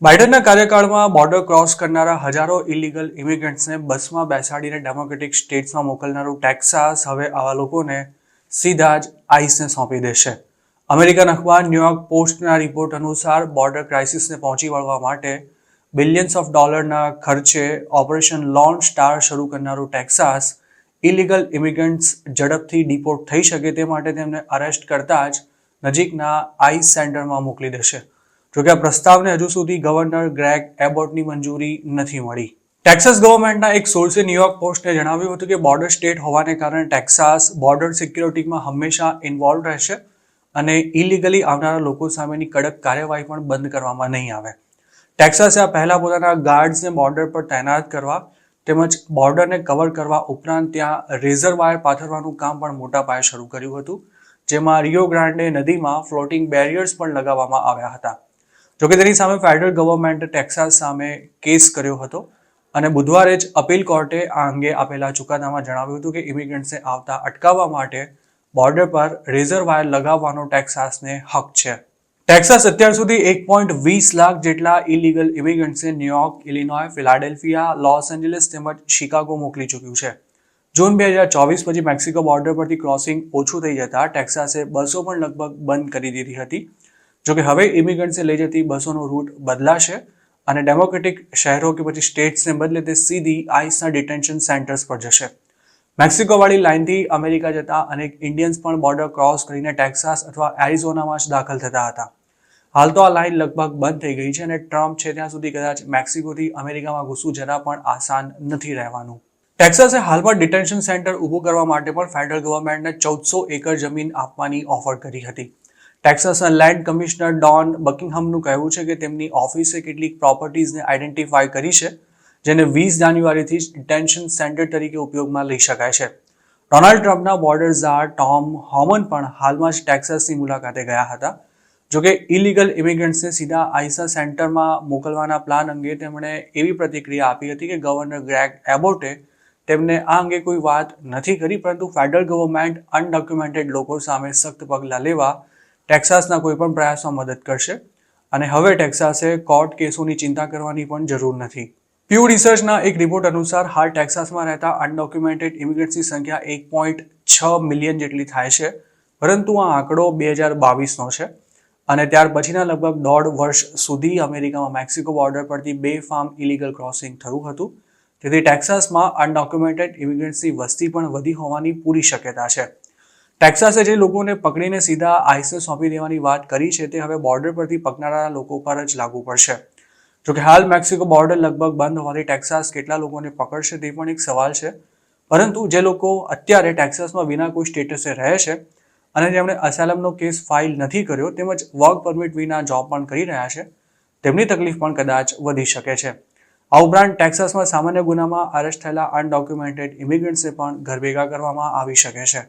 બાઇડનના કાર્યકાળમાં border cross કરનારા હજારો illegal ઇમિગ્રન્ટ્સને બસમાં બેસાડીને ડેમોક્રેટિક સ્ટેટ્સમાં મોકલનારું ટેક્સાસ હવે આવા લોકોને સીધા જ આઈસને સોંપી દેશે. અમેરિકન અખબાર ન્યૂયોર્ક પોસ્ટના રિપોર્ટ અનુસાર બોર્ડર ક્રાઇસિસને પહોંચી વળવા માટે બિલિયન્સ ઓફ ડોલરના ખર્ચે ઓપરેશન લોન સ્ટાર શરૂ કરનારું ટેક્સાસ ઇલીગલ ઇમિગ્રન્ટ્સ ઝડપથી ડિપોર્ટ થઈ શકે તે માટે તેમને અરેસ્ટ કરતા જ નજીકના આઈસ સેન્ટરમાં મોકલી દેશે. જોકે આ પ્રસ્તાવને હજુ સુધી ગવર્નર ગ્રેગ એબોટની મંજૂરી નથી મળી. ટેક્સાસ ગવર્મેન્ટના એક સોર્સે ન્યૂયોર્ક પોસ્ટને જણાવ્યું હતું કે બોર્ડર સ્ટેટ હોવાને કારણે ટેક્સાસ બોર્ડર સિક્યોરિટીમાં હંમેશા ઇન્વોલ્વ રહેશે અને ઇલીગલી આવનારા લોકો સામેની કડક કાર્યવાહી પણ બંધ કરવામાં નહીં આવે. ટેક્સાસે આ પહેલા પોતાના ગાર્ડ્સને બોર્ડર પર તૈનાત કરવા તેમજ બોર્ડરને કવર કરવા ઉપરાંત ત્યાં રેઝર વાયર પાથરવાનું કામ પણ મોટા પાયે શરૂ કર્યું હતું, જેમાં રિયો ગ્રાન્ડે નદીમાં ફ્લોટિંગ બેરિયર્સ પણ લગાવવામાં આવ્યા હતા. જોકે તેની સામે ફેડરલ ગવર્મેન્ટે ટેક્સાસ સામે કેસ કર્યો હતો અને બુધવારે જ અપીલ કોર્ટે આ અંગે આપેલા ચુકાદામાં જણાવ્યું હતું કે ઇમિગ્રન્ટ્સને આવતા અટકાવવા માટે બોર્ડર પર રેઝર વાયર લગાવવાનો ટેક્સાસને હક છે. ટેક્સાસ અત્યાર સુધી 1.20 લાખ જેટલા ઇલીગલ ઇમિગ્રન્ટ્સને New York, Illinois, Philadelphia, Los Angeles તેમજ શિકાગો મોકલી ચૂક્યું છે. જૂન 2024 પછી મેક્સિકો બોર્ડર પરથી ક્રોસિંગ ઓછું થઈ જતા ટેક્સાસે બસો પણ લગભગ બંધ કરી દીધી હતી. જોકે હવે ઇમિગ્રન્ટ્સને લઈ જતી બસોનો રૂટ બદલાશે અને ડેમોક્રેટિક શહેરો કે પછી સ્ટેટ્સને બદલે તે સીધી આઈસના ડિટેન્શન સેન્ટર્સ પર જશે. મેક્સિકોવાળી લાઇનથી અમેરિકા જતા અનેક ઇન્ડિયન્સ પણ બોર્ડર ક્રોસ કરીને ટેક્સાસ અથવા એરિઝોનામાં જ દાખલ થતા હતા. હાલ તો આ લાઇન લગભગ બંધ થઈ ગઈ છે અને ટ્રમ્પ છે ત્યાં સુધી કદાચ મેક્સિકોથી અમેરિકામાં ઘૂસવું જરા પણ આસાન નથી રહેવાનું. ટેક્સાસે હાલમાં ડિટેન્શન સેન્ટર ઊભું કરવા માટે પણ ફેડરલ ગવર્મેન્ટને 1400 એકર જમીન આપવાની ઓફર કરી હતી. ટેક્સાસના લેન્ડ કમિશનર ડોન બકિંગહામનું કહેવું છે કે તેમની ઓફિસે કેટલીક પ્રોપર્ટીઝને આઈડેન્ટિફાય કરી છે જેને 20 જાન્યુઆરીથી જ ડિટેન્શન સેન્ટર તરીકે ઉપયોગમાં લઈ શકાય છે. ડોનાલ્ડ ટ્રમ્પના બોર્ડર ઝાર ટોમ હોમન પણ હાલમાં જ ટેક્સાસની મુલાકાતે ગયા હતા. જોકે ઇલીગલ ઇમિગ્રન્ટ્સને સીધા આઈસા સેન્ટરમાં મોકલવાના પ્લાન અંગે તેમણે એવી પ્રતિક્રિયા આપી હતી કે ગવર્નર ગ્રેગ એબોટે તેમને આ અંગે કોઈ વાત નથી કરી, પરંતુ ફેડરલ ગવર્મેન્ટ અનડોક્યુમેન્ટેડ લોકો સામે સખ્ત પગલાં લેવા ટેક્સાસના કોઈપણ પ્રયાસમાં મદદ કરશે અને હવે ટેક્સાસે કોર્ટ કેસોની ચિંતા કરવાની પણ જરૂર નથી. પ્યુ રિસર્ચના એક રિપોર્ટ અનુસાર હાલ ટેક્સાસમાં રહેતા અનડોક્યુમેન્ટેડ ઇમિગ્રન્ટ્સની સંખ્યા 1.6 મિલિયન જેટલી થાય છે, પરંતુ આ આંકડો 2022નો છે અને ત્યાર પછીના લગભગ 1.5 વર્ષ સુધી અમેરિકામાં મેક્સિકો બોર્ડર પરથી બેફામ ઇલીગલ ક્રોસિંગ થયું હતું. તેથી ટેક્સાસમાં અનડોક્યુમેન્ટેડ ઇમિગ્રન્ટ્સની વસ્તી પણ વધી હોવાની પૂરી શક્યતા છે. ટેક્સાસે જે લોકોને પકડીને સીધા આઈસને સોંપી દેવાની વાત કરી છે તે હવે બોર્ડર પરથી પકડાનારા લોકો પર જ લાગુ પડશે. જોકે હાલ મેક્સિકો બોર્ડર લગભગ બંધ હોવાથી ટેક્સાસ કેટલા લોકોને પકડશે તે પણ એક સવાલ છે, પરંતુ જે લોકો અત્યારે ટેક્સાસમાં વિના કોઈ સ્ટેટસે રહે છે અને જેમણે અસાલમનો કેસ ફાઇલ નથી કર્યો તેમજ વર્ક પરમિટ વિના જોબ પણ કરી રહ્યા છે તેમની તકલીફ પણ કદાચ વધી શકે છે. આ ઉપરાંત ટેક્સાસમાં સામાન્ય ગુનામાં અરેસ્ટ થયેલા અનડોક્યુમેન્ટેડ ઇમિગ્રન્ટ્સને પણ ઘર ભેગા કરવામાં આવી શકે છે.